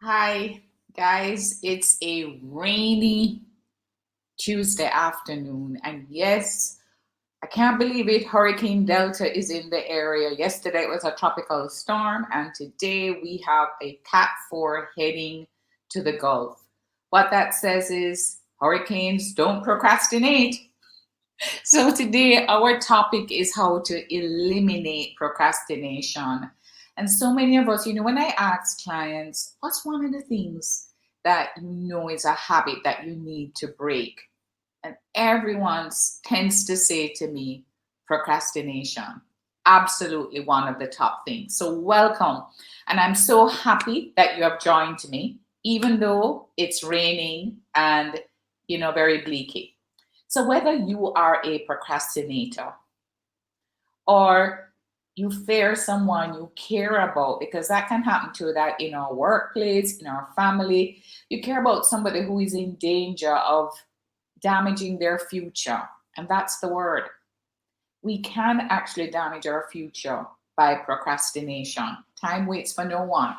Hi, guys. It's a rainy Tuesday afternoon, and yes, I can't believe it. Hurricane Delta is in the area. Yesterday it was a tropical storm, and today we have a Cat 4 heading to the Gulf. What that says is hurricanes don't procrastinate. So today our topic is how to eliminate procrastination. And so many of us, when I ask clients, what's one of the things that you know is a habit that you need to break? And everyone tends to say to me, procrastination. Absolutely one of the top things. So welcome. And I'm so happy that you have joined me, even though it's raining and, very bleaky. So, whether you are a procrastinator or you fear someone you care about, because that can happen to that in our workplace, in our family, you care about somebody who is in danger of damaging their future. And that's the word. We can actually damage our future by procrastination. Time waits for no one.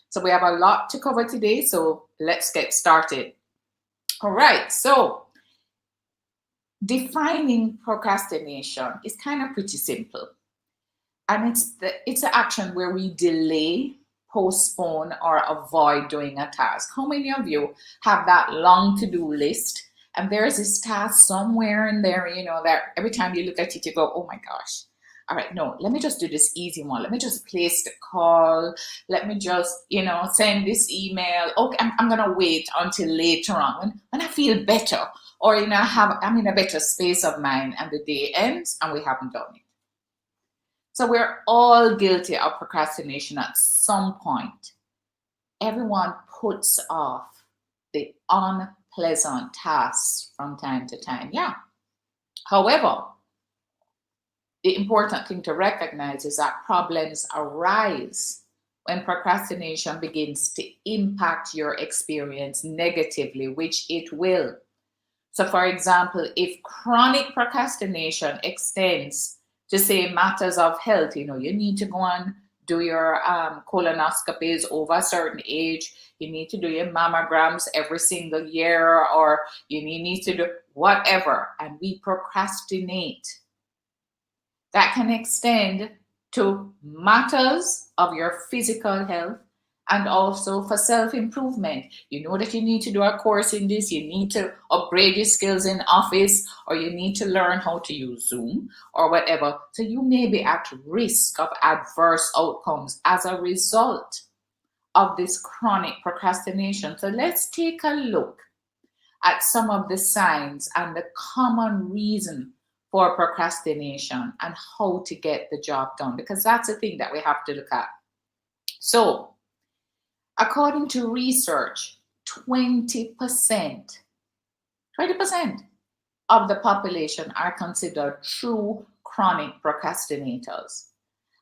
So, we have a lot to cover today. So, let's get started. All right. So, defining procrastination is kind of pretty simple. And it's an action where we delay, postpone, or avoid doing a task. How many of you have that long to-do list? And there's this task somewhere in there, that every time you look at it, you go, oh my gosh. All right, no, let me just do this easy one. Let me just place the call. Let me just, send this email. Okay, I'm gonna wait until later on when I feel better, or I'm in a better space of mind, and the day ends and we haven't done it. So we're all guilty of procrastination at some point. Everyone puts off the unpleasant tasks from time to time. Yeah. However, the important thing to recognize is that problems arise when procrastination begins to impact your experience negatively, which it will. So, for example, if chronic procrastination extends to, say, matters of health, you need to go and do your colonoscopies over a certain age, you need to do your mammograms every single year, or you need to do whatever, and we procrastinate. That can extend to matters of your physical health and also for self improvement. You know that you need to do a course in this, you need to upgrade your skills in Office, or you need to learn how to use Zoom or whatever. So you may be at risk of adverse outcomes as a result of this chronic procrastination. So let's take a look at some of the signs and the common reason for procrastination and how to get the job done, because that's the thing that we have to look at. So, according to research, 20%, 20% of the population are considered true chronic procrastinators.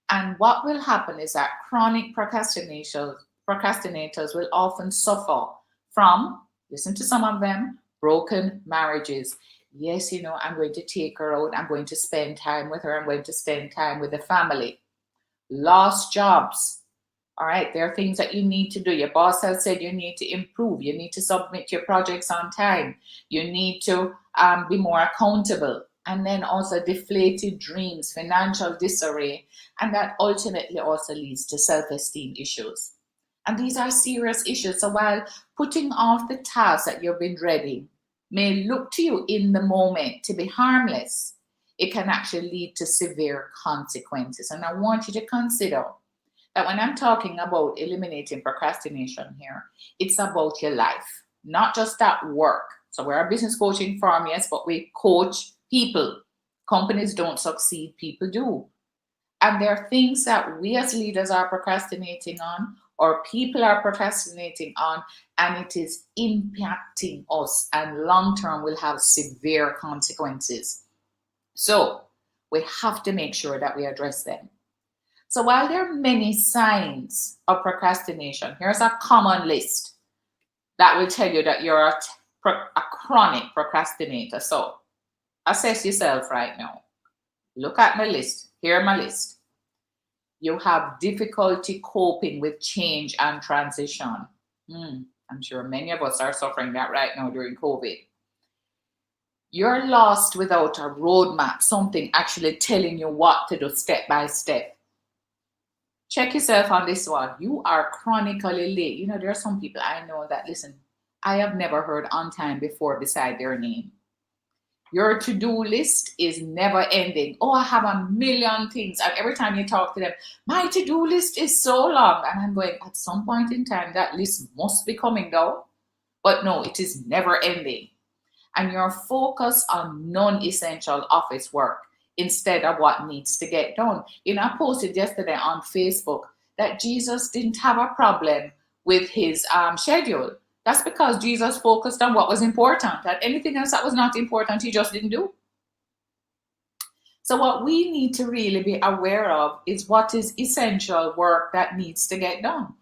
And what will happen is that chronic procrastinators will often suffer from, listen to some of them, broken marriages. Yes, I'm going to take her out. I'm going to spend time with her. I'm going to spend time with the family. Lost jobs. All right, there are things that you need to do. Your boss has said you need to improve. You need to submit your projects on time. You need to be more accountable. And then also deflated dreams, financial disarray. And that ultimately also leads to self-esteem issues. And these are serious issues. So while putting off the tasks that you've been dreading may look to you in the moment to be harmless, it can actually lead to severe consequences. And I want you to consider that when I'm talking about eliminating procrastination here, it's about your life, not just at work. So we're a business coaching firm, yes, but we coach people. Companies don't succeed, people do. And there are things that we as leaders are procrastinating on, or people are procrastinating on, and it is impacting us, and long term will have severe consequences. So we have to make sure that we address them. So while there are many signs of procrastination, here's a common list that will tell you that you're a chronic procrastinator. So assess yourself right now. Look at my list. Here my list. You have difficulty coping with change and transition. I'm sure many of us are suffering that right now during COVID. You're lost without a roadmap, something actually telling you what to do step by step. Check yourself on this one. You are chronically late. You know, there are some people I know that, listen, I have never heard on time before beside their name. Your to-do list is never ending. Oh, I have a million things. And every time you talk to them, my to-do list is so long. And I'm going, at some point in time, that list must be coming down. But no, it is never ending. And you're focused on non-essential office work instead of what needs to get done. You know, I posted yesterday on Facebook that Jesus didn't have a problem with his schedule. That's because Jesus focused on what was important, and anything else that was not important, he just didn't do. So what we need to really be aware of is what is essential work that needs to get done.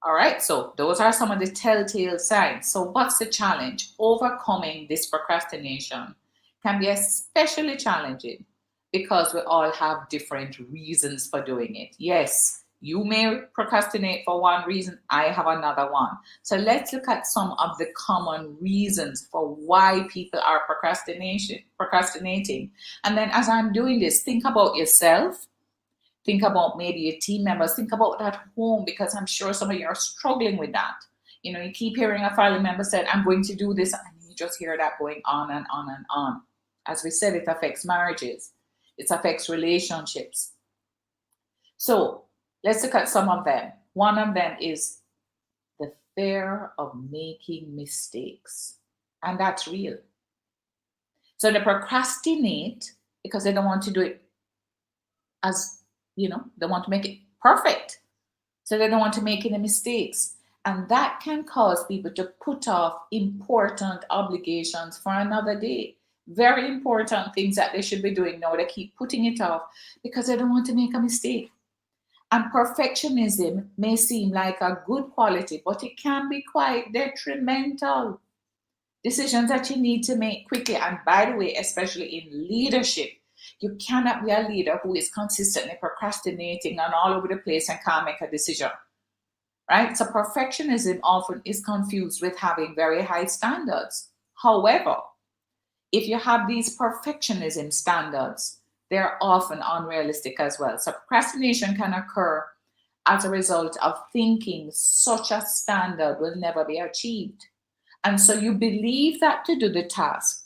All right, so those are some of the telltale signs. So what's the challenge? Overcoming this procrastination can be especially challenging because we all have different reasons for doing it. Yes, you may procrastinate for one reason, I have another one. So let's look at some of the common reasons for why people are procrastinating. And then as I'm doing this, think about yourself. Think about maybe your team members. Think about that home, because I'm sure some of you are struggling with that. You know, you keep hearing a family member say, I'm going to do this, and you just hear that going on and on and on. As we said, it affects marriages. It affects relationships. So let's look at some of them. One of them is the fear of making mistakes. And that's real. So they procrastinate because they don't want to do it as, you know, they want to make it perfect. So they don't want to make any mistakes. And that can cause people to put off important obligations for another day. Very important things that they should be doing now, they keep putting it off because they don't want to make a mistake. And perfectionism may seem like a good quality, but it can be quite detrimental. Decisions that you need to make quickly. And by the way, especially in leadership, you cannot be a leader who is consistently procrastinating and all over the place and can't make a decision. Right? So perfectionism often is confused with having very high standards. However, if you have these perfectionism standards, they're often unrealistic as well. So procrastination can occur as a result of thinking such a standard will never be achieved. And so you believe that to do the task,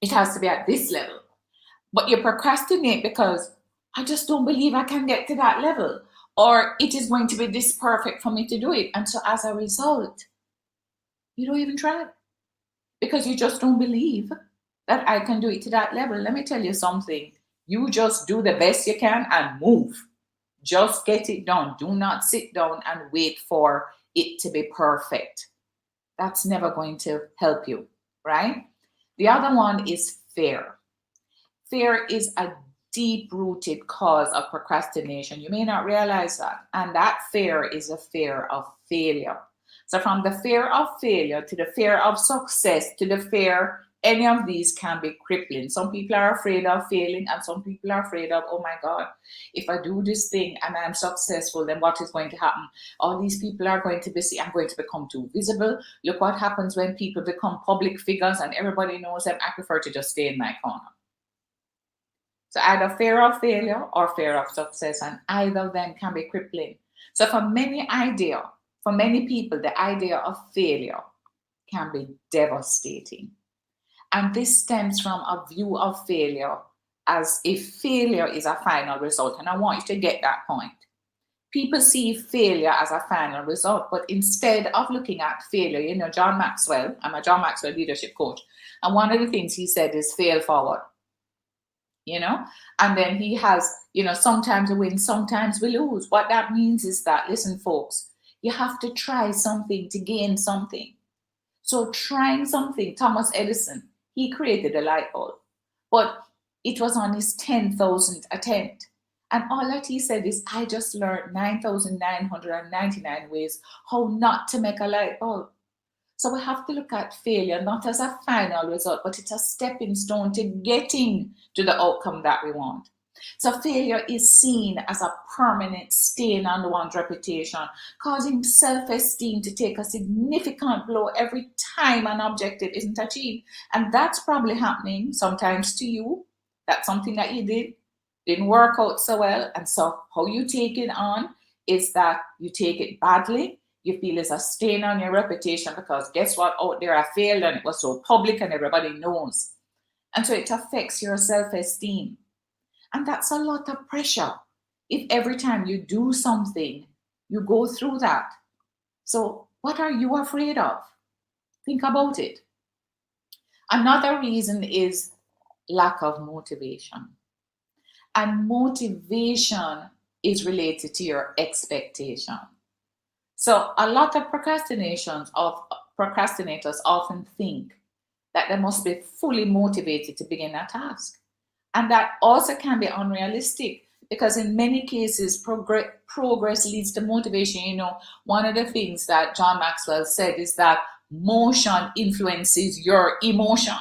it has to be at this level. But you procrastinate because I just don't believe I can get to that level, or it is going to be this perfect for me to do it. And so as a result, you don't even try because you just don't believe that I can do it to that level. Let me tell you something. You just do the best you can and move. Just get it done. Do not sit down and wait for it to be perfect. That's never going to help you, right? The other one is fear. Fear is a deep-rooted cause of procrastination. You may not realize that. And that fear is a fear of failure. So from the fear of failure to the fear of success to the fear, any of these can be crippling. Some people are afraid of failing, and some people are afraid of, oh my God, if I do this thing and I'm successful, then what is going to happen? All these people are going to be, I'm going to become too visible. Look what happens when people become public figures and everybody knows them. I prefer to just stay in my corner. So either fear of failure or fear of success, and either of them can be crippling. So for many people, the idea of failure can be devastating. And this stems from a view of failure as if failure is a final result. And I want you to get that point. People see failure as a final result, but instead of looking at failure, you know, John Maxwell, I'm a John Maxwell leadership coach, and one of the things he said is fail forward. You know, and then he has, you know, sometimes we win, sometimes we lose. What that means is that, listen, folks, you have to try something to gain something. So trying something, Thomas Edison, he created a light bulb, but it was on his 10,000th attempt. And all that he said is, I just learned 9,999 ways how not to make a light bulb. So we have to look at failure not as a final result, but it's a stepping stone to getting to the outcome that we want. So failure is seen as a permanent stain on one's reputation, causing self-esteem to take a significant blow every time an objective isn't achieved. And that's probably happening sometimes to you. That's something that you didn't work out so well. And so how you take it on is that you take it badly. You feel it's a stain on your reputation because guess what? Out there I failed and it was so public and everybody knows. And so it affects your self-esteem. And that's a lot of pressure. If every time you do something, you go through that. So what are you afraid of? Think about it. Another reason is lack of motivation. And motivation is related to your expectation. So a lot of procrastinators often think that they must be fully motivated to begin a task. And that also can be unrealistic because in many cases, progress leads to motivation. You know, one of the things that John Maxwell said is that motion influences your emotion.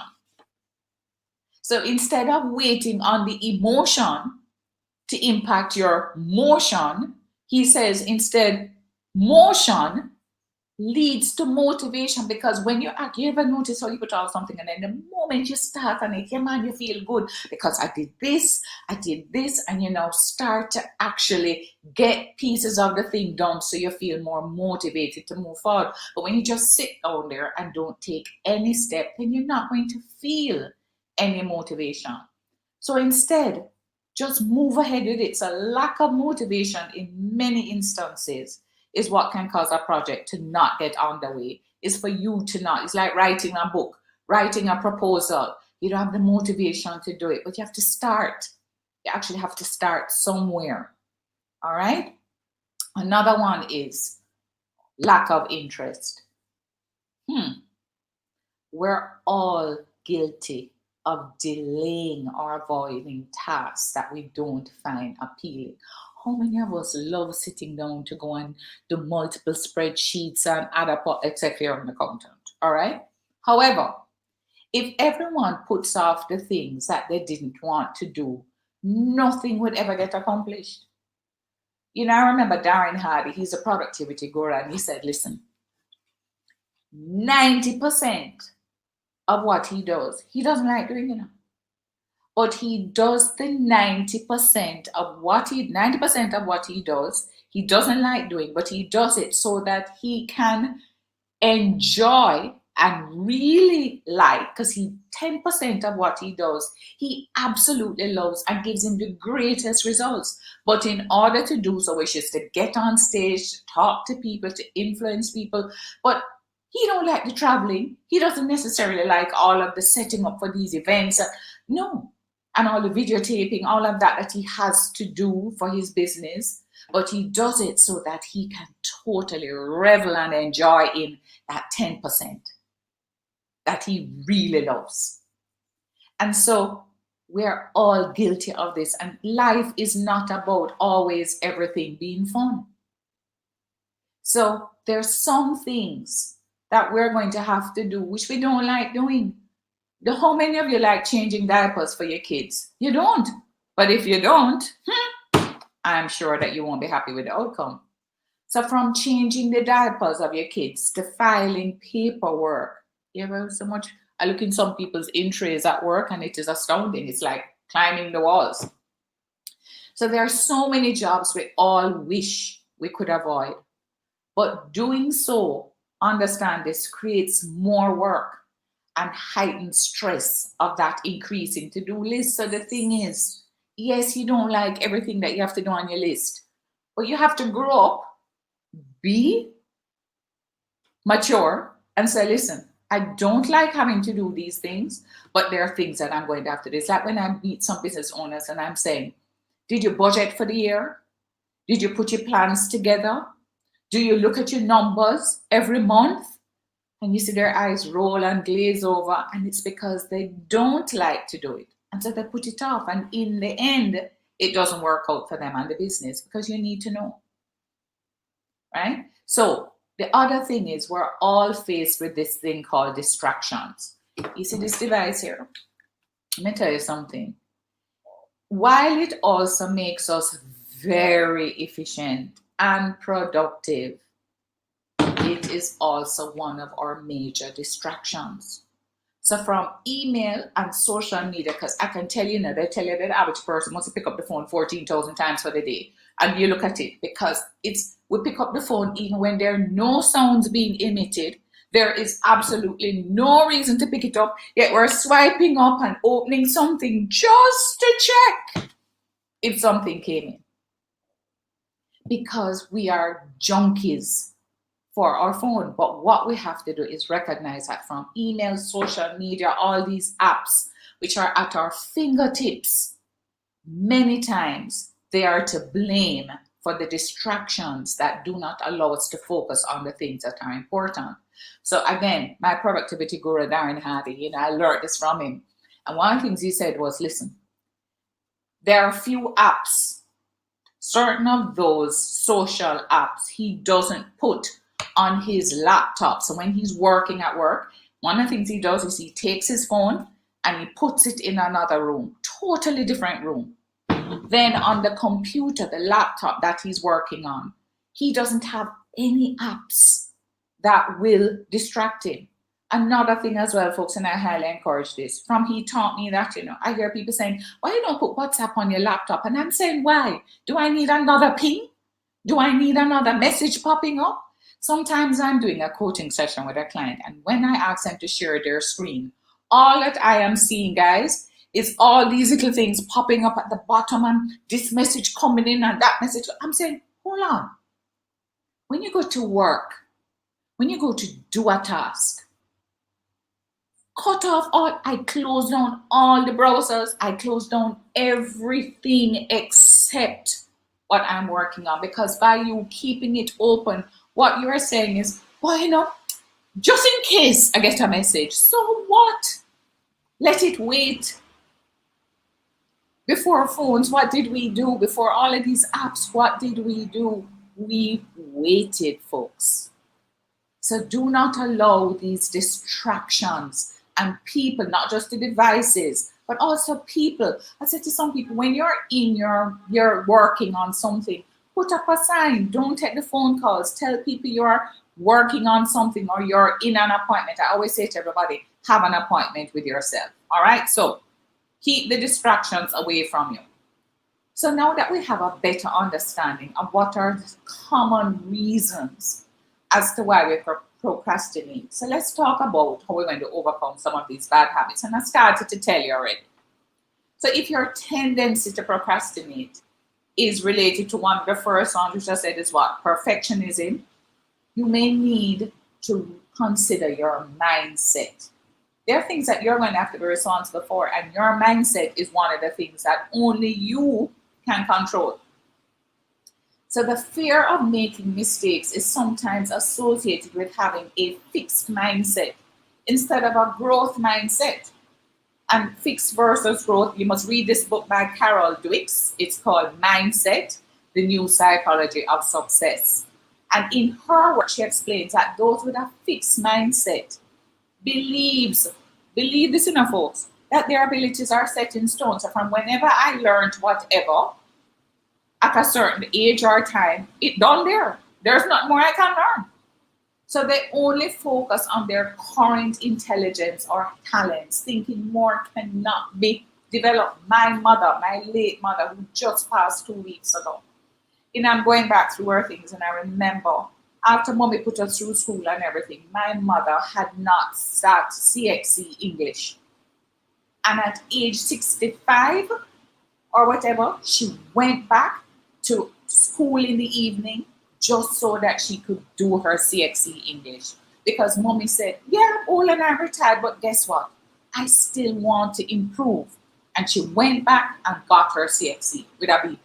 So instead of waiting on the emotion to impact your motion, he says instead, motion leads to motivation, because when you act, you ever notice how you put out something and then the moment you start on it, yeah man, you feel good because I did this, and you now start to actually get pieces of the thing done so you feel more motivated to move forward. But when you just sit down there and don't take any step, then you're not going to feel any motivation. So instead, just move ahead with it. So lack of motivation in many instances is what can cause a project to not get underway. Is for you to not. It's like writing a book, writing a proposal. You don't have the motivation to do it, but you have to start. You actually have to start somewhere. All right? Another one is lack of interest. We're all guilty of delaying or avoiding tasks that we don't find appealing. How many of us love sitting down to go and do multiple spreadsheets and add up, except you're an accountant, all right? However, if everyone puts off the things that they didn't want to do, nothing would ever get accomplished. You know, I remember Darren Hardy, he's a productivity guru, and he said, listen, 90% of what he does, he doesn't like doing, you know. But he does the 90% of what he does, he doesn't like doing, but he does it so that he can enjoy and really like, because he 10% of what he does, he absolutely loves and gives him the greatest results. But in order to do so, which is to get on stage, to talk to people, to influence people, but he don't like the traveling. He doesn't necessarily like all of the setting up for these events. No. And all the videotaping, all of that he has to do for his business. But he does it so that he can totally revel and enjoy in that 10% that he really loves. And so we're all guilty of this. And life is not about always everything being fun. So there's some things that we're going to have to do which we don't like doing. How many of you like changing diapers for your kids? You don't. But if you don't, I'm sure that you won't be happy with the outcome. So from changing the diapers of your kids to filing paperwork, so much. I look in some people's in-trays at work and it is astounding. It's like climbing the walls. So there are so many jobs we all wish we could avoid. But doing so, understand this, creates more work and heightened stress of that increasing to-do list. So the thing is, yes, you don't like everything that you have to do on your list, but you have to grow up, be mature, and say, listen, I don't like having to do these things, but there are things that I'm going to have to do. It's like when I meet some business owners and I'm saying, did you budget for the year? Did you put your plans together? Do you look at your numbers every month? And you see their eyes roll and glaze over, and it's because they don't like to do it. And so they put it off. And in the end, it doesn't work out for them and the business because you need to know. Right? So the other thing is we're all faced with this thing called distractions. You see this device here? Let me tell you something. while it also makes us very efficient and productive, it is also one of our major distractions. So from email and social media, because I can tell you now, they tell you that the average person must pick up the phone 14,000 times for the day. And you look at it, because we pick up the phone even when there are no sounds being emitted. There is absolutely no reason to pick it up, yet we're swiping up and opening something just to check if something came in. Because we are junkies for our phone. But what we have to do is recognize that from email, social media, all these apps, which are at our fingertips, many times they are to blame for the distractions that do not allow us to focus on the things that are important. So again, my productivity guru, Darren Hardy, I learned this from him. And one of the things he said was, listen, there are few apps, certain of those social apps he doesn't put on his laptop. So when he's working at work, one of the things he does is he takes his phone and he puts it in another room, totally different room. Then on the computer, the laptop that he's working on, he doesn't have any apps that will distract him. Another thing as well, folks, and I highly encourage this, from he taught me that, I hear people saying, why you don't put WhatsApp on your laptop? And I'm saying, why? Do I need another ping? Do I need another message popping up? Sometimes I'm doing a coaching session with a client, and when I ask them to share their screen, all that I am seeing, guys, is all these little things popping up at the bottom and this message coming in and that message. I'm saying, hold on. When you go to work, when you go to do a task, cut off all, I close down all the browsers, I close down everything except what I'm working on, because by you keeping it open, what you're saying is, well, just in case I get a message, so what? Let it wait. Before phones, what did we do? Before all of these apps, what did we do? We waited, folks. So do not allow these distractions and people, not just the devices, but also people. I said to some people, when you're working on something, put up a sign. Don't take the phone calls. Tell people you're working on something or you're in an appointment. I always say to everybody, have an appointment with yourself. All right? So keep the distractions away from you. So now that we have a better understanding of what are the common reasons as to why we procrastinate, so let's talk about how we're going to overcome some of these bad habits. And I started to tell you already. So if your tendency to procrastinate is related to one of the first ones, which I said is what? Perfectionism, you may need to consider your mindset. There are things that you're going to have to be responsible for, and your mindset is one of the things that only you can control. So the fear of making mistakes is sometimes associated with having a fixed mindset instead of a growth mindset. And fixed versus growth, you must read this book by Carol Dweck. It's called Mindset, The New Psychology of Success. And in her work, she explains that those with a fixed mindset believe this, folks, that their abilities are set in stone. So from whenever I learned whatever, at a certain age or time, it's done there. There's not more I can learn. So they only focus on their current intelligence or talents, thinking more cannot be developed. My late mother, who just passed 2 weeks ago, I'm going back through her things, and I remember after mommy put us through school and everything, my mother had not sat CXC English. And at age 65 or whatever, she went back to school in the evening just so that she could do her CXC English. Because mommy said, yeah, I'm old and I'm retired, but guess what? I still want to improve. And she went back and got her CXC with a B+.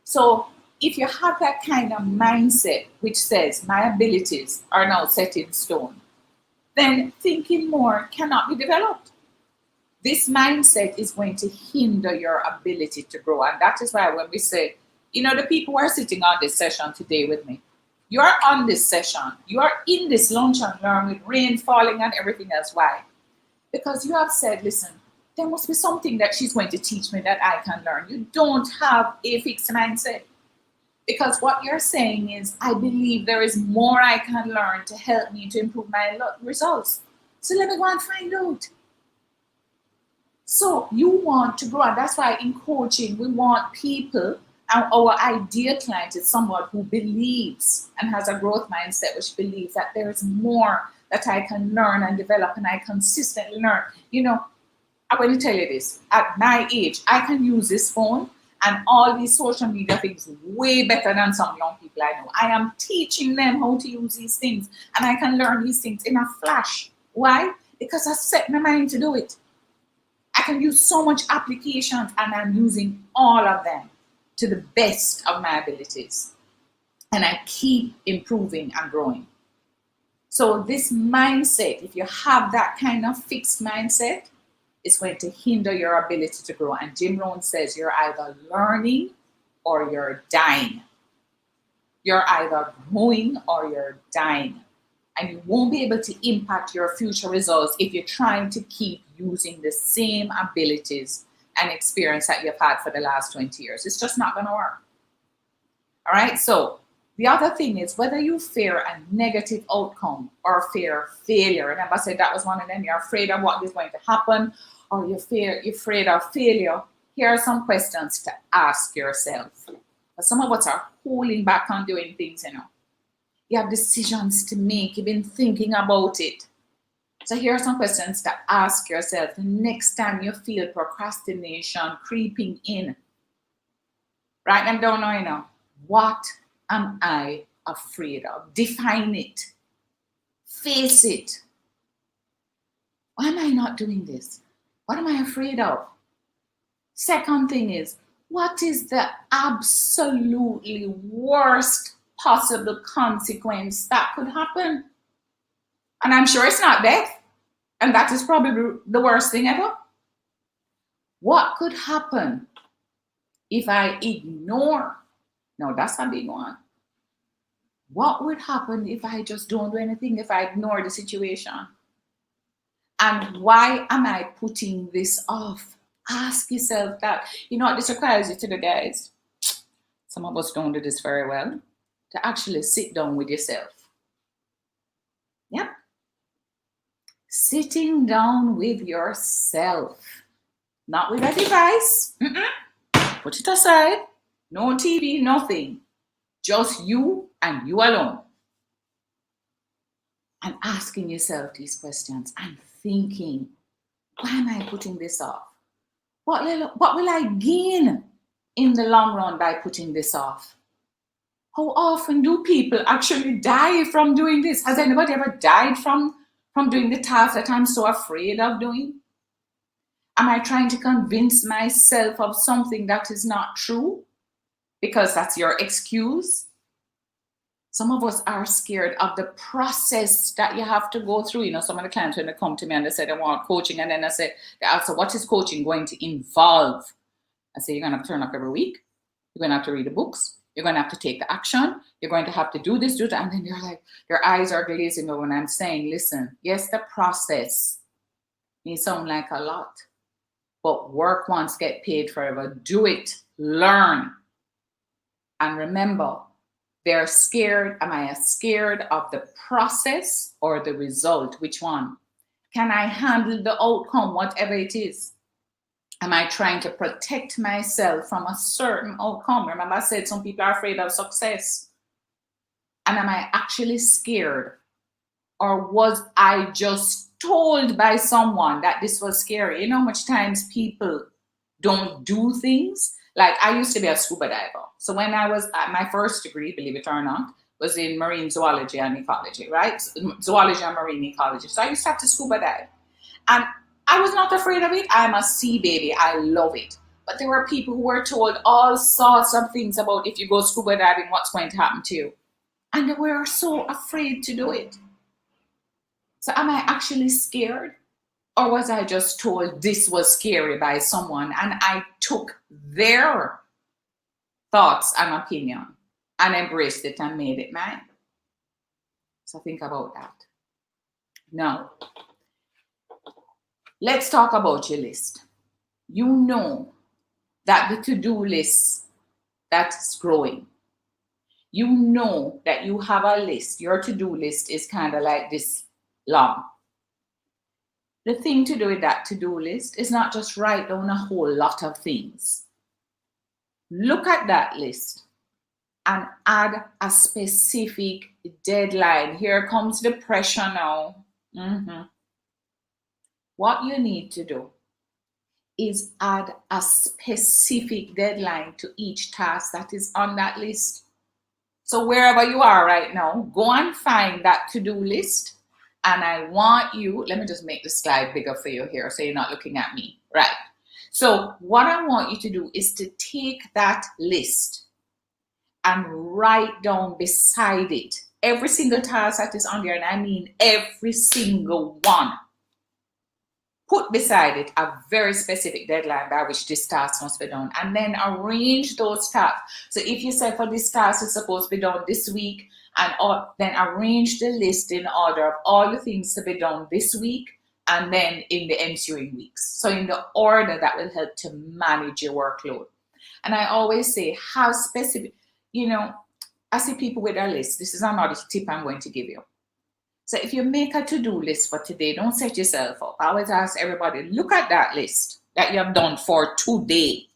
So if you have that kind of mindset which says my abilities are now set in stone, then thinking more cannot be developed. This mindset is going to hinder your ability to grow. And that is why when we say, the people who are sitting on this session today with me, you are on this session, you are in this lunch and learn with rain falling and everything else. Why? Because you have said, listen, there must be something that she's going to teach me that I can learn. You don't have a fixed mindset. Because what you're saying is, I believe there is more I can learn to help me to improve my results. So let me go and find out. So you want to grow. And that's why in coaching, we want people, and our ideal client is someone who believes and has a growth mindset, which believes that there is more that I can learn and develop, and I consistently learn. You know, I'm going to tell you this. At my age, I can use this phone and all these social media things way better than some young people I know. I am teaching them how to use these things, and I can learn these things in a flash. Why? Because I set my mind to do it. I can use so much applications, and I'm using all of them to the best of my abilities. And I keep improving and growing. So this mindset, if you have that kind of fixed mindset, it's going to hinder your ability to grow. And Jim Rohn says you're either learning or you're dying. You're either growing or you're dying. And you won't be able to impact your future results if you're trying to keep using the same abilities and experience that you've had for the last 20 years. It's just not going to work. All right. So the other thing is whether you fear a negative outcome or fear failure. Remember I said that was one of them. You're afraid of what is going to happen, or you're afraid of failure. Here are some questions to ask yourself. But some of us are holding back on doing things, you know. You have decisions to make. You've been thinking about it. So here are some questions to ask yourself the next time you feel procrastination creeping in. Write them down now, you know. What am I afraid of? Define it. Face it. Why am I not doing this? What am I afraid of? Second thing is, what is the absolutely worst possible consequence that could happen? And I'm sure it's not death. And that is probably the worst thing ever. What could happen if I ignore? No, that's a big one. What would happen if I just don't do anything, if I ignore the situation? And why am I putting this off? Ask yourself that. You know what this requires you to do, guys? Some of us don't do this very well. To actually sit down with yourself. Yep. Sitting down with yourself. Not with a device. Put it aside. No TV, nothing. Just you and you alone. And asking yourself these questions and thinking, why am I putting this off? What will I gain in the long run by putting this off? How often do people actually die from doing this? Has anybody ever died from doing the task that I'm so afraid of doing? Am I trying to convince myself of something that is not true? Because that's your excuse. Some of us are scared of the process that you have to go through. You know, some of the clients, when they come to me and they say they want coaching, and then they ask, so what is coaching going to involve? I say, you're going to have to turn up every week. You're going to have to read the books. You're going to have to take the action. You're going to have to do this, do that. And then you're like, your eyes are glazing over when I'm saying, listen, yes, the process may sound like a lot, but work once, get paid forever. Do it. Learn. And remember, they're scared. Am I scared of the process or the result? Which one? Can I handle the outcome, whatever it is? Am I trying to protect myself from a certain outcome? Remember I said some people are afraid of success. And am I actually scared? Or was I just told by someone that this was scary? You know how much times people don't do things? Like I used to be a scuba diver. So when I was at my first degree, believe it or not, was in marine zoology and ecology, right? Zoology and marine ecology. So I used to have to scuba dive. And I was not afraid of it. I'm a sea baby. I love it. But there were people who were told all sorts of things about if you go scuba diving, what's going to happen to you. And they were so afraid to do it. So am I actually scared? Or was I just told this was scary by someone and I took their thoughts and opinion and embraced it and made it mine? So think about that. Now, Let's talk about your list. You know that the to-do list that's growing. You know that you have a list. Your to-do list is kind of like this long. The thing to do with that to-do list is not just write down a whole lot of things. Look at that list and add a specific deadline. Here comes the pressure now. What you need to do is add a specific deadline to each task that is on that list. So wherever you are right now, go and find that to-do list. And I want you, let me just make the slide bigger for you here so you're not looking at me. Right. So what I want you to do is to take that list and write down beside it every single task that is on there. And I mean every single one. Put beside it a very specific deadline by which this task must be done, and then arrange those tasks. So if you say for this task it's supposed to be done this week, and then arrange the list in order of all the things to be done this week and then in the ensuing weeks. So in the order that will help to manage your workload. And I always say, how specific, I see people with their list. This is another tip I'm going to give you. So if you make a to-do list for today, don't set yourself up. I always ask everybody, look at that list that you have done for today.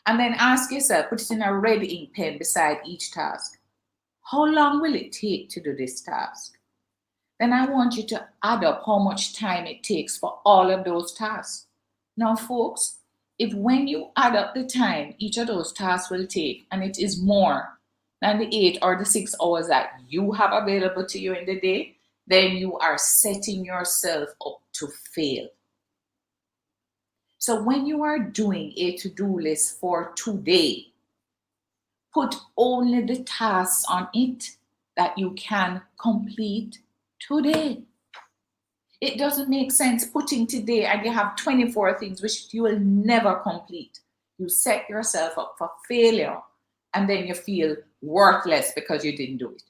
And then ask yourself, put it in a red ink pen beside each task. How long will it take to do this task? Then I want you to add up how much time it takes for all of those tasks. Now, folks, if when you add up the time each of those tasks will take, and it is more than the 8 or the 6 hours that you have available to you in the day, then you are setting yourself up to fail. So when you are doing a to-do list for today, put only the tasks on it that you can complete today. It doesn't make sense putting today and you have 24 things which you will never complete. You set yourself up for failure and then you feel worthless because you didn't do it.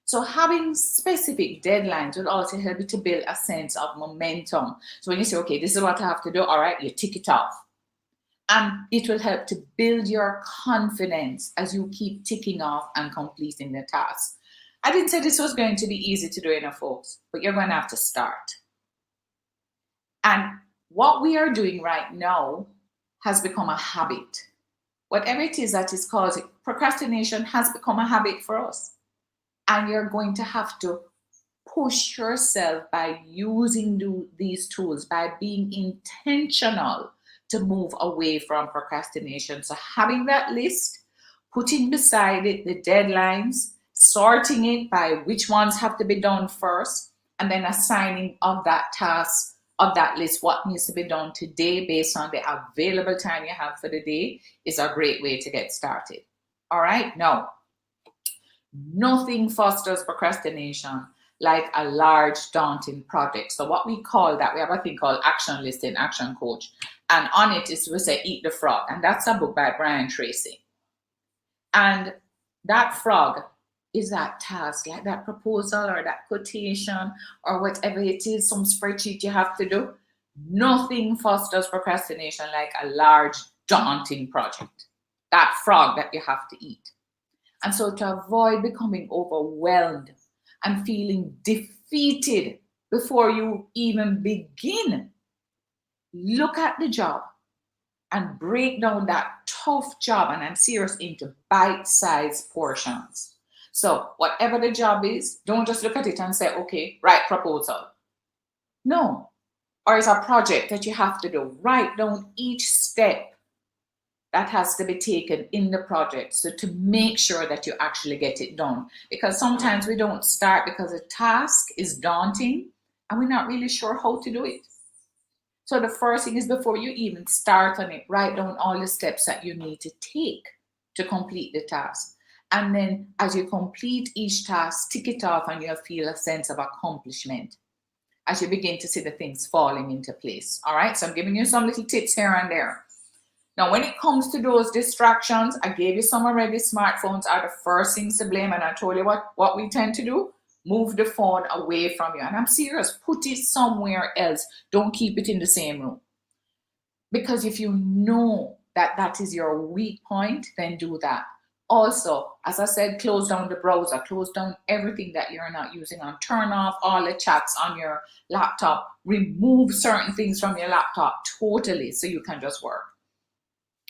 So having specific deadlines will also help you to build a sense of momentum. So when you say, okay, this is what I have to do, all right, you tick it off. And it will help to build your confidence as you keep ticking off and completing the task. I didn't say this was going to be easy to do, folks, but you're going to have to start. And what we are doing right now has become a habit. Whatever it is that is causing procrastination has become a habit for us. And you're going to have to push yourself by using these tools, by being intentional to move away from procrastination. So having that list, putting beside it the deadlines, sorting it by which ones have to be done first, and then assigning of that task, of that list, what needs to be done today based on the available time you have for the day is a great way to get started. All right, now, nothing fosters procrastination like a large, daunting project. So what we call that, we have a thing called Action List in Action Coach. And on it is, we say, Eat the Frog. And that's a book by Brian Tracy. And that frog is that task, like that proposal or that quotation or whatever it is, some spreadsheet you have to do. Nothing fosters procrastination like a large, daunting project. That frog that you have to eat. And so to avoid becoming overwhelmed and feeling defeated before you even begin, look at the job and break down that tough job, and I'm serious, into bite-sized portions. So whatever the job is, don't just look at it and say, okay, write proposal. No. Or it's a project that you have to do. Write down each step that has to be taken in the project, so to make sure that you actually get it done. Because sometimes we don't start because the task is daunting and we're not really sure how to do it. So the first thing is, before you even start on it, write down all the steps that you need to take to complete the task. And then as you complete each task, tick it off and you'll feel a sense of accomplishment as you begin to see the things falling into place. All right, so I'm giving you some little tips here and there. Now, when it comes to those distractions, I gave you some already. Smartphones are the first things to blame, and I told you what we tend to do. Move the phone away from you. And I'm serious, put it somewhere else. Don't keep it in the same room. Because if you know that that is your weak point, then do that. Also, as I said, close down the browser, close down everything that you're not using on, turn off all the chats on your laptop, remove certain things from your laptop totally so you can just work.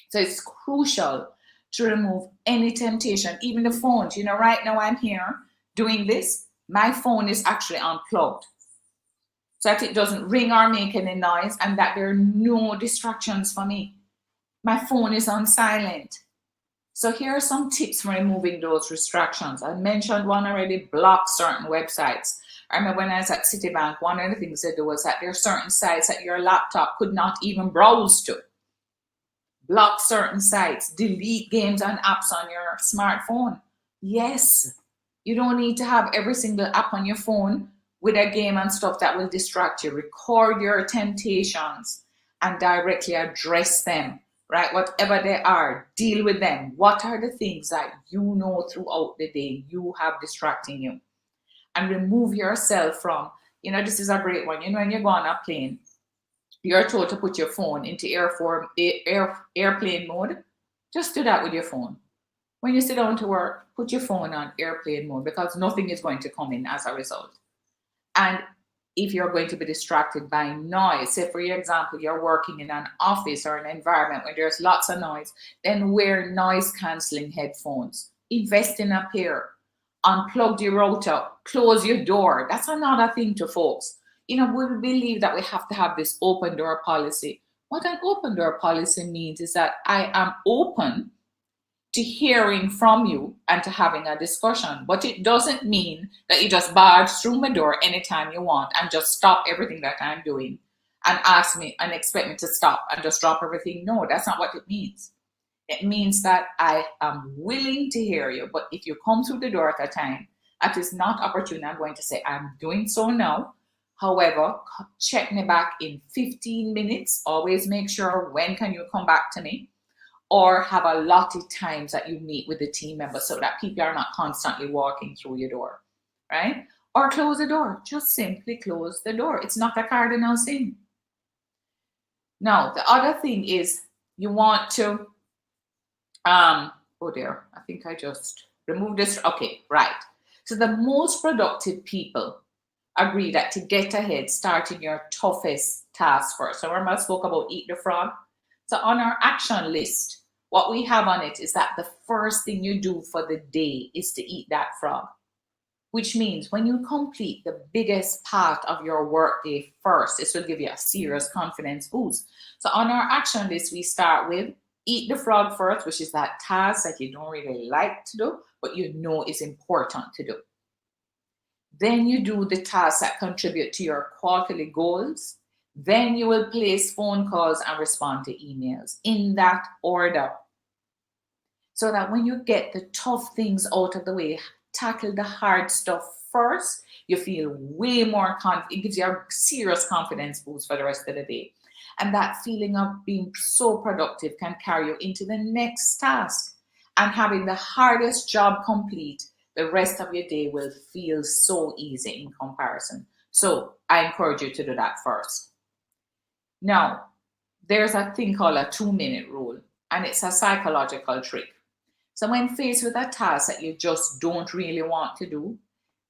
So it's crucial to remove any temptation, even the phones. Right now I'm here doing this, my phone is actually unplugged so that it doesn't ring or make any noise and that there are no distractions for me. My phone is on silent. So here are some tips for removing those distractions. I mentioned one already, block certain websites. I remember when I was at Citibank, one of the things they do was that there are certain sites that your laptop could not even browse to. Block certain sites, delete games and apps on your smartphone. Yes, you don't need to have every single app on your phone with a game and stuff that will distract you. Record your temptations and directly address them, right? Whatever they are, deal with them. What are the things that you know throughout the day you have distracting you? And remove yourself from, this is a great one. When you go on a plane, you're told to put your phone into airplane mode. Just do that with your phone. When you sit down to work, put your phone on airplane mode because nothing is going to come in as a result. And if you're going to be distracted by noise, say for example, you're working in an office or an environment where there's lots of noise, then wear noise cancelling headphones. Invest in a pair. Unplug your router. Close your door. That's another thing to folks. We believe that we have to have this open door policy. What an open door policy means is that I am open to hearing from you and to having a discussion. But it doesn't mean that you just barge through my door anytime you want and just stop everything that I'm doing and ask me and expect me to stop and just drop everything. No, that's not what it means. It means that I am willing to hear you. But if you come through the door at a time that is not opportune, I'm going to say, I'm doing so now. However, check me back in 15 minutes. Always make sure, when can you come back to me? Or have allotted times that you meet with the team members so that people are not constantly walking through your door, right? Or close the door. Just simply close the door. It's not a cardinal sin. Now, the other thing is you want to, oh dear, I think I just removed this. Okay, right. So the most productive people agree that to get ahead, starting your toughest task first. So remember I spoke about eat the frog? So on our action list, what we have on it is that the first thing you do for the day is to eat that frog, which means when you complete the biggest part of your workday first, this will give you a serious confidence boost. So on our action list, we start with eat the frog first, which is that task that you don't really like to do, but you know is important to do. Then you do the tasks that contribute to your quarterly goals. Then you will place phone calls and respond to emails in that order. So that when you get the tough things out of the way, tackle the hard stuff first, you feel way more confident. It gives you a serious confidence boost for the rest of the day. And that feeling of being so productive can carry you into the next task. And having the hardest job complete, the rest of your day will feel so easy in comparison. So I encourage you to do that first. Now, there's a thing called a 2-minute rule, and it's a psychological trick. So when faced with a task that you just don't really want to do,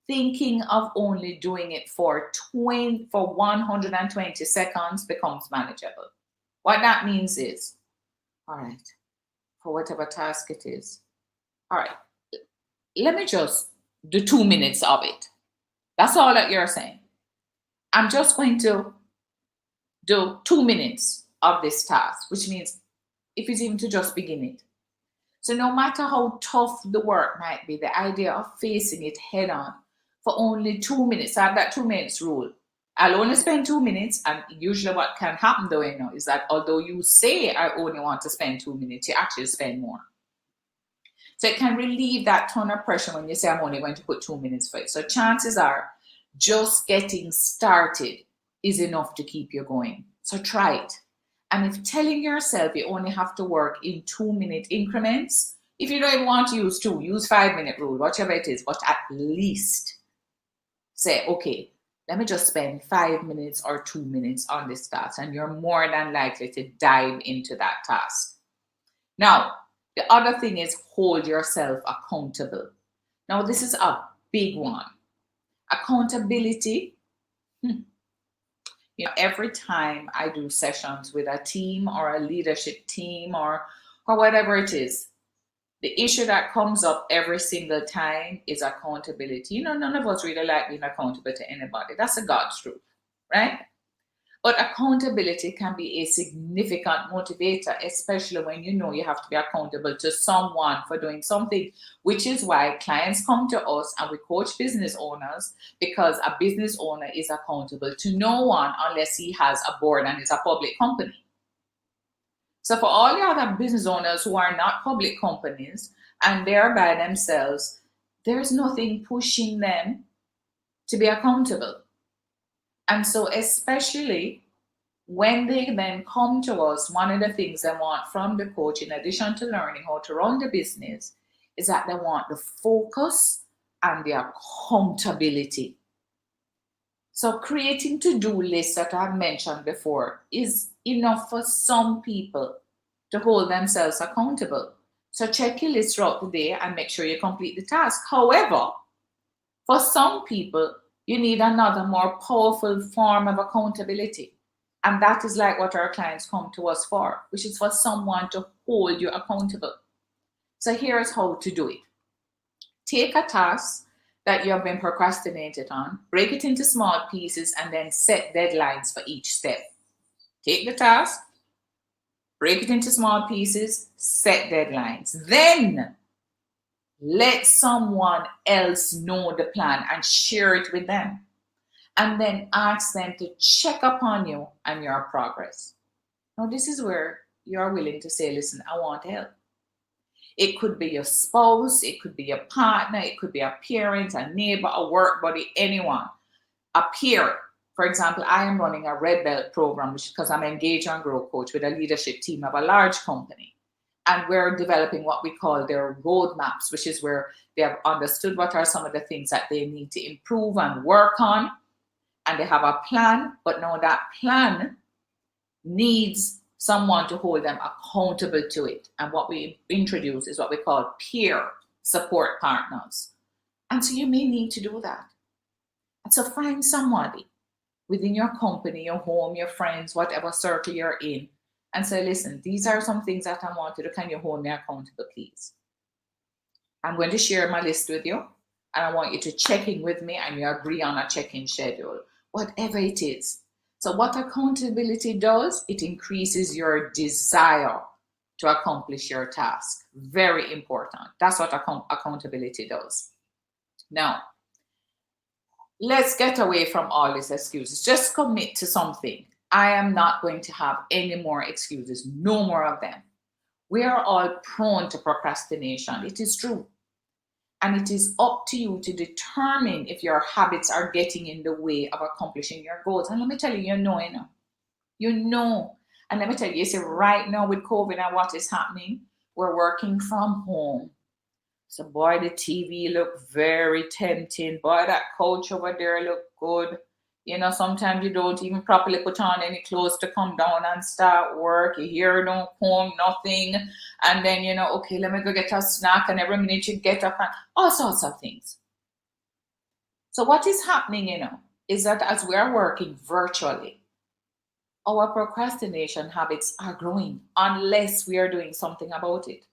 thinking of only doing it for 120 seconds becomes manageable. What that means is, all right, for whatever task it is, all right, let me just do 2 minutes of it. That's all that you're saying. I'm just going to do 2 minutes of this task, which means if it's even to just begin it. So no matter how tough the work might be, the idea of facing it head on for only 2 minutes, I have that 2 minutes rule. I'll only spend 2 minutes, and usually what can happen though, is that although you say I only want to spend 2 minutes, you actually spend more. So it can relieve that ton of pressure when you say I'm only going to put 2 minutes for it. So chances are just getting started is enough to keep you going. So try it. And if telling yourself you only have to work in 2-minute increments, if you don't even want to use 2, use 5-minute rule, whatever it is, but at least say, okay, let me just spend 5 minutes or 2 minutes on this task, and you're more than likely to dive into that task. Now, the other thing is hold yourself accountable. Now, this is a big one. Accountability. Every time I do sessions with a team or a leadership team or whatever it is, the issue that comes up every single time is accountability. None of us really like being accountable to anybody. That's a God's truth, right? But accountability can be a significant motivator, especially when you know you have to be accountable to someone for doing something, which is why clients come to us and we coach business owners, because a business owner is accountable to no one unless he has a board and is a public company. So for all the other business owners who are not public companies and they're by themselves, there's nothing pushing them to be accountable. And so especially when they then come to us, one of the things they want from the coach, in addition to learning how to run the business, is that they want the focus and the accountability. So creating to-do lists that I've mentioned before is enough for some people to hold themselves accountable. So check your list throughout the day and make sure you complete the task. However, for some people, you need another more powerful form of accountability. And that is like what our clients come to us for, which is for someone to hold you accountable. So here's how to do it. Take a task that you have been procrastinated on, break it into small pieces, and then set deadlines for each step. Take the task, break it into small pieces, set deadlines. Then let someone else know the plan and share it with them. And then ask them to check upon you and your progress. Now, this is where you're willing to say, listen, I want help. It could be your spouse, it could be your partner, it could be a parent, a neighbor, a work buddy, anyone. A peer. For example, I am running a red belt program because I'm engaged and grow coach with a leadership team of a large company. And we're developing what we call their roadmaps, which is where they have understood what are some of the things that they need to improve and work on. And they have a plan, but now that plan needs someone to hold them accountable to it. And what we introduce is what we call peer support partners. And so you may need to do that. And so find somebody within your company, your home, your friends, whatever circle you're in, and say, listen, these are some things that I want to do. Can you hold me accountable, please? I'm going to share my list with you, and I want you to check in with me, and you agree on a check-in schedule, whatever it is. So what accountability does, it increases your desire to accomplish your task. Very important. That's what accountability does. Now, let's get away from all these excuses. Just commit to something. I am not going to have any more excuses. No more of them. We are all prone to procrastination. It is true. And it is up to you to determine if your habits are getting in the way of accomplishing your goals. And let me tell you, you know. And let me tell you, see, right now with COVID and what is happening, we're working from home. So boy, the TV look very tempting. Boy, that couch over there look good. Sometimes you don't even properly put on any clothes to come down and start work. Your hair don't comb, nothing. And then, okay, let me go get a snack. And every minute you get up and all sorts of things. So what is happening, is that as we are working virtually, our procrastination habits are growing unless we are doing something about it.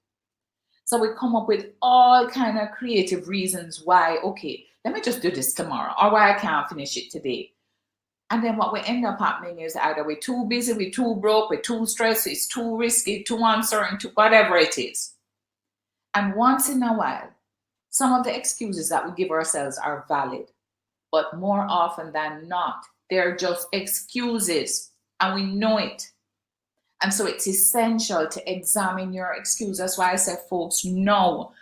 So we come up with all kind of creative reasons why, okay, let me just do this tomorrow, or why I can't finish it today. And then what we end up happening is either we're too busy, we're too broke, we're too stressed, it's too risky, too uncertain, whatever it is. And once in a while, some of the excuses that we give ourselves are valid, but more often than not, they're just excuses, and we know it. And so it's essential to examine your excuse. That's why I say, folks, no.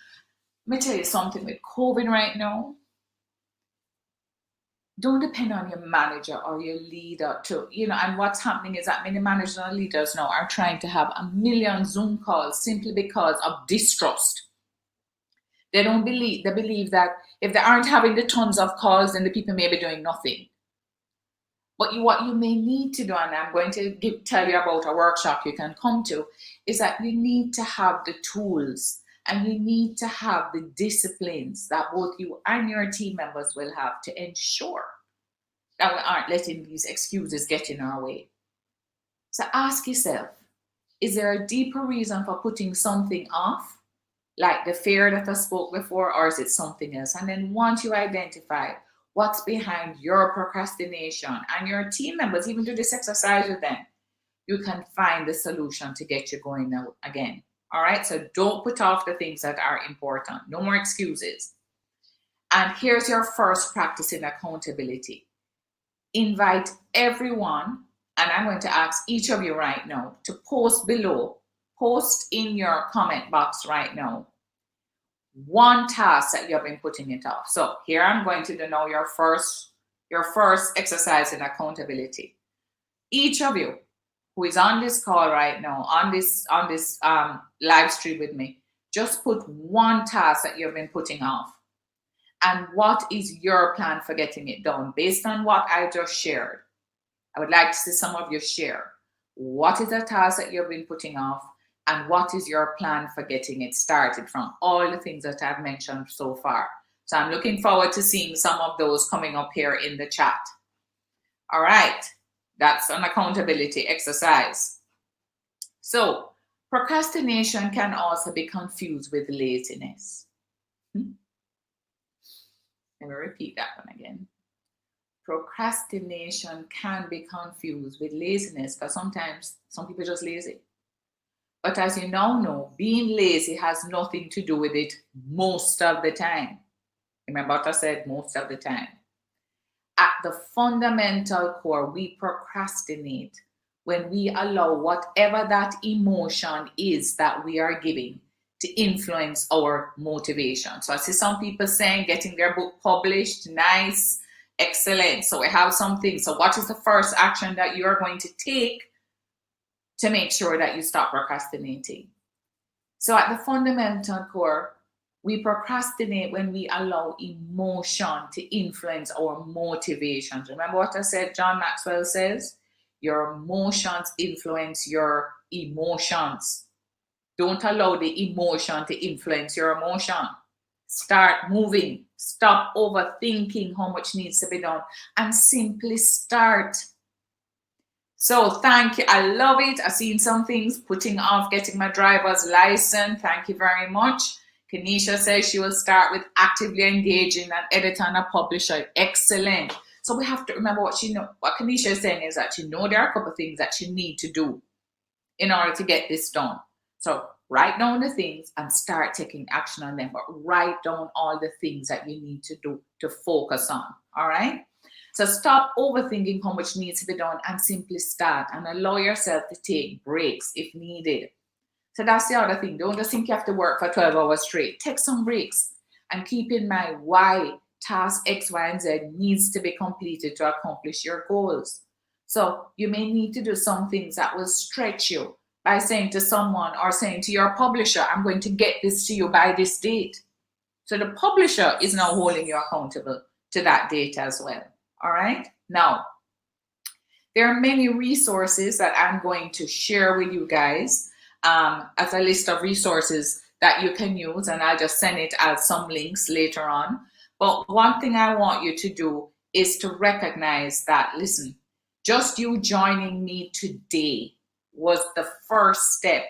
Let me tell you something with COVID right now. Don't depend on your manager or your leader to, and what's happening is that many managers and leaders now are trying to have a million Zoom calls simply because of distrust. They believe that if they aren't having the tons of calls, then the people may be doing nothing. But what you may need to do, and I'm going to tell you about a workshop you can come to, is that you need to have the tools and you need to have the disciplines that both you and your team members will have to ensure that we aren't letting these excuses get in our way. So ask yourself, is there a deeper reason for putting something off, like the fear that I spoke before, or is it something else? And then once you identify what's behind your procrastination, and your team members even do this exercise with them, you can find the solution to get you going now again. All right, so don't put off the things that are important. No more excuses. And here's your first practice in accountability. Invite everyone, and I'm going to ask each of you right now to post below, post in your comment box right now, one task that you have been putting it off. So here I'm going to do now your first exercise in accountability. Each of you who is on this call right now, on this live stream with me, just put one task that you've been putting off. And what is your plan for getting it done? Based on what I just shared, I would like to see some of you share. What is the task that you've been putting off? And what is your plan for getting it started from all the things that I've mentioned so far? So I'm looking forward to seeing some of those coming up here in the chat. All right, that's an accountability exercise. So procrastination can also be confused with laziness. Let me repeat that one again. Procrastination can be confused with laziness because sometimes some people are just lazy. But as you now know, being lazy has nothing to do with it most of the time. Remember what I said, most of the time. At the fundamental core, we procrastinate when we allow whatever that emotion is that we are giving to influence our motivation. So I see some people saying getting their book published, nice, excellent. So we have something. So what is the first action that you are going to take to make sure that you stop procrastinating? So at the fundamental core, we procrastinate when we allow emotion to influence our motivations. Remember what I said, John Maxwell says, your emotions influence your emotions. Don't allow the emotion to influence your emotion. Start moving. Stop overthinking how much needs to be done and simply start. So thank you. I love it. I've seen some things, putting off getting my driver's license. Thank you very much. Kanisha says she will start with actively engaging an editor and a publisher. Excellent. So we have to remember what Kanisha is saying is that there are a couple of things that you need to do in order to get this done. So write down the things and start taking action on them, but write down all the things that you need to do to focus on. All right. So stop overthinking how much needs to be done and simply start, and allow yourself to take breaks if needed. So that's the other thing. Don't just think you have to work for 12 hours straight. Take some breaks and keep in mind why task X, Y, and Z needs to be completed to accomplish your goals. So you may need to do some things that will stretch you by saying to someone or saying to your publisher, I'm going to get this to you by this date. So the publisher is now holding you accountable to that date as well. All right. Now, there are many resources that I'm going to share with you guys as a list of resources that you can use, and I'll just send it as some links later on. But one thing I want you to do is to recognize that, listen, just you joining me today was the first step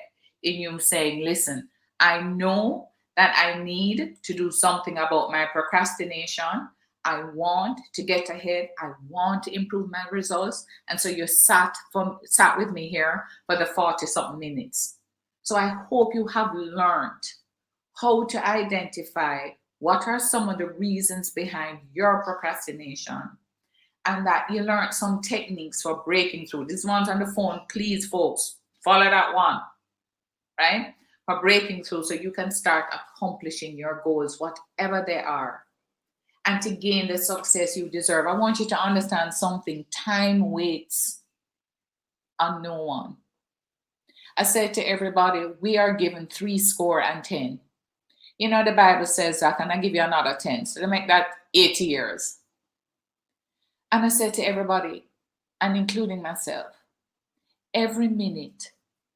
in you saying, listen, I know that I need to do something about my procrastination. I want to get ahead. I want to improve my results. And so you sat with me here for the 40-something minutes. So I hope you have learned how to identify what are some of the reasons behind your procrastination, and that you learned some techniques for breaking through. This one's on the phone. Please, folks, follow that one, right? For breaking through so you can start accomplishing your goals, whatever they are, and to gain the success you deserve. I want you to understand something. Time waits on no one. I said to everybody, we are given 10. You know, the Bible says that, and I give you another 10. So to make that 80 years. And I said to everybody, and including myself, every minute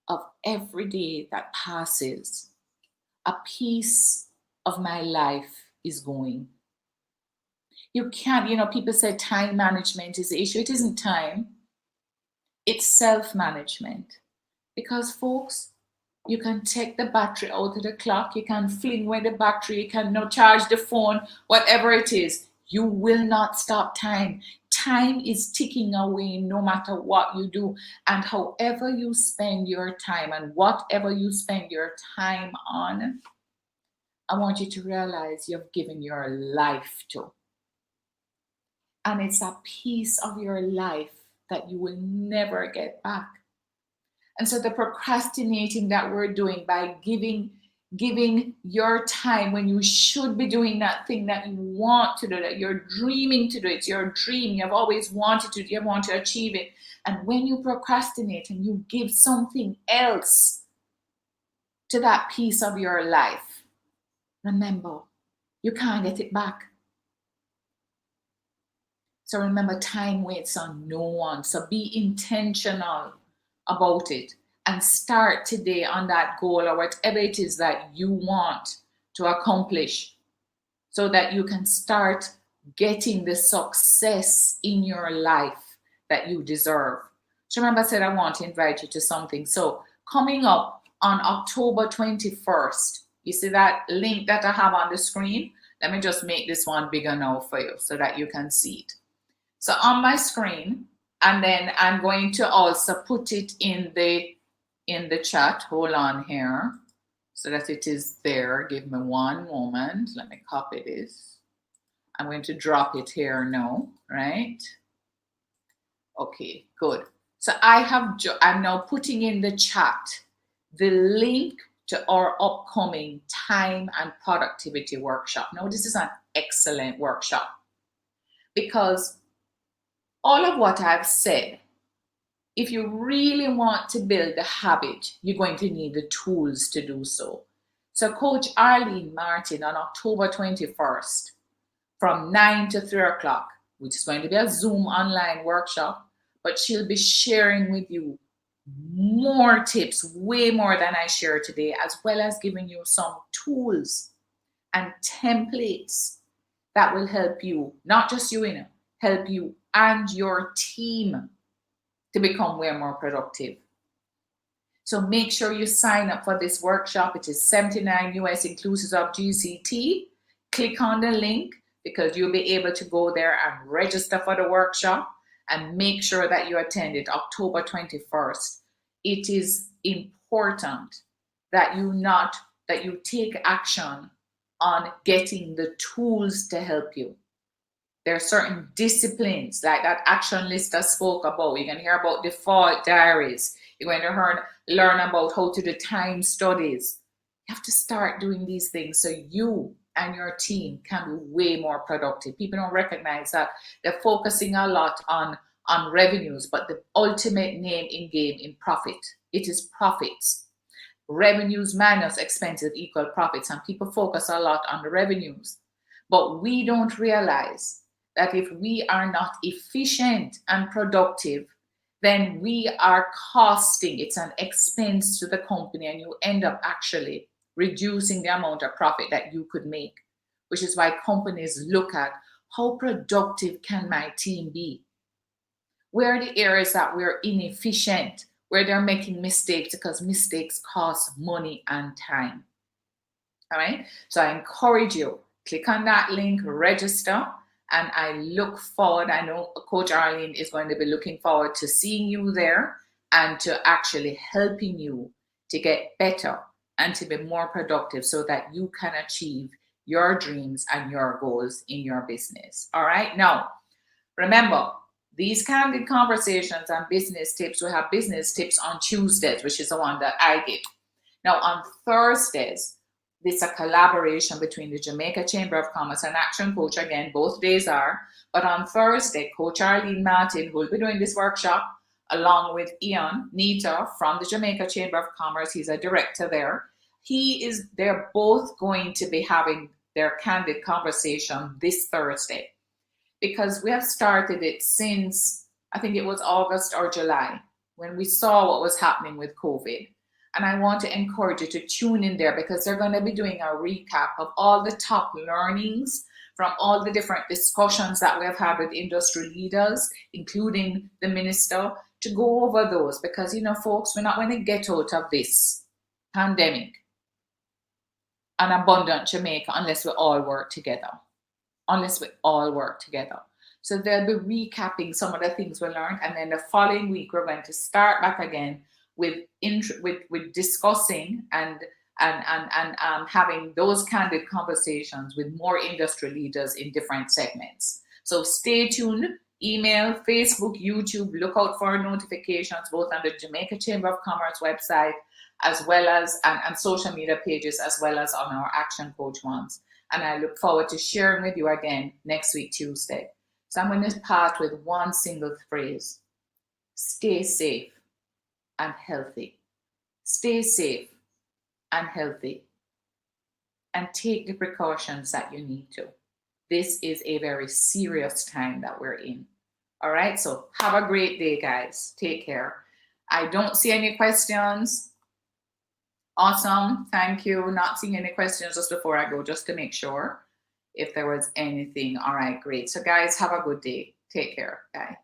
of every day that passes, a piece of my life is going. You can't, people say time management is the issue. It isn't time, it's self-management. Because folks, you can take the battery out of the clock, you can fling away the battery, you can no charge the phone, whatever it is. You will not stop time. Time is ticking away no matter what you do. And however you spend your time and whatever you spend your time on, I want you to realize you've given your life to. And it's a piece of your life that you will never get back. And so the procrastinating that we're doing by giving your time when you should be doing that thing that you want to do, that you're dreaming to do, it's your dream, you've always wanted to, you want to achieve it. And when you procrastinate and you give something else to that piece of your life, remember, you can't get it back. So remember, time waits on no one. So be intentional about it and start today on that goal or whatever it is that you want to accomplish so that you can start getting the success in your life that you deserve. So remember, I said I want to invite you to something. So coming up on October 21st, you see that link that I have on the screen? Let me just make this one bigger now for you so that you can see it. So on my screen, and then I'm going to also put it in the chat. Hold on here so that it is there. Give me one moment. Let me copy this. I'm going to drop it here now, right? Okay, good. So I'm now putting in the chat the link to our upcoming time and productivity workshop. Now, this is an excellent workshop because all of what I've said, if you really want to build the habit, you're going to need the tools to do so. So Coach Arlene Martin on October 21st from 9 to 3 o'clock, which is going to be a Zoom online workshop, but she'll be sharing with you more tips, way more than I share today, as well as giving you some tools and templates that will help you, not just you, help you and your team to become way more productive. So make sure you sign up for this workshop. It is $79 US inclusive of GCT. Click on the link because you'll be able to go there and register for the workshop and make sure that you attend it October 21st. It is important that you take action on getting the tools to help you. There are certain disciplines like that action list I spoke about. You're going to hear about default diaries. You're going to learn about how to do time studies. You have to start doing these things so you and your team can be way more productive. People don't recognize that they're focusing a lot on revenues, but the ultimate name in game in profit, it is profits. Revenues minus expenses equal profits, and people focus a lot on the revenues. But we don't realize that if we are not efficient and productive, then we are costing, it's an expense to the company, and you end up actually reducing the amount of profit that you could make, which is why companies look at how productive can my team be? Where are the areas that we're inefficient, where they're making mistakes, because mistakes cost money and time. All right, so I encourage you, click on that link, register. And I look forward, I know Coach Arlene is going to be looking forward to seeing you there and to actually helping you to get better and to be more productive so that you can achieve your dreams and your goals in your business. All right. Now, remember, these candid conversations and business tips, we have business tips on Tuesdays, which is the one that I give. Now, on Thursdays, this is a collaboration between the Jamaica Chamber of Commerce and Action Coach. Again, both days are. But on Thursday, Coach Arlene Martin, who will be doing this workshop, along with Ian Nita from the Jamaica Chamber of Commerce. He's a director there. They're both going to be having their candid conversation this Thursday, because we have started it since, I think it was August or July, when we saw what was happening with COVID. And I want to encourage you to tune in there, because they're going to be doing a recap of all the top learnings from all the different discussions that we have had with industry leaders, including the minister, to go over those. Because, folks, we're not going to get out of this pandemic an abundant Jamaica unless we all work together. So they'll be recapping some of the things we learned, and then the following week we're going to start back again with discussing and having those candid conversations with more industry leaders in different segments. So stay tuned. Email, Facebook, YouTube. Look out for notifications both on the Jamaica Chamber of Commerce website, as well as and social media pages, as well as on our Action Coach ones. And I look forward to sharing with you again next week, Tuesday. So I'm going to part with one single phrase: stay safe and healthy. Stay safe and healthy. And take the precautions that you need to. This is a very serious time that we're in. All right, so have a great day, guys. Take care. I don't see any questions. Awesome, thank you. Not seeing any questions just before I go, just to make sure if there was anything. All right, great. So guys, have a good day. Take care. Bye.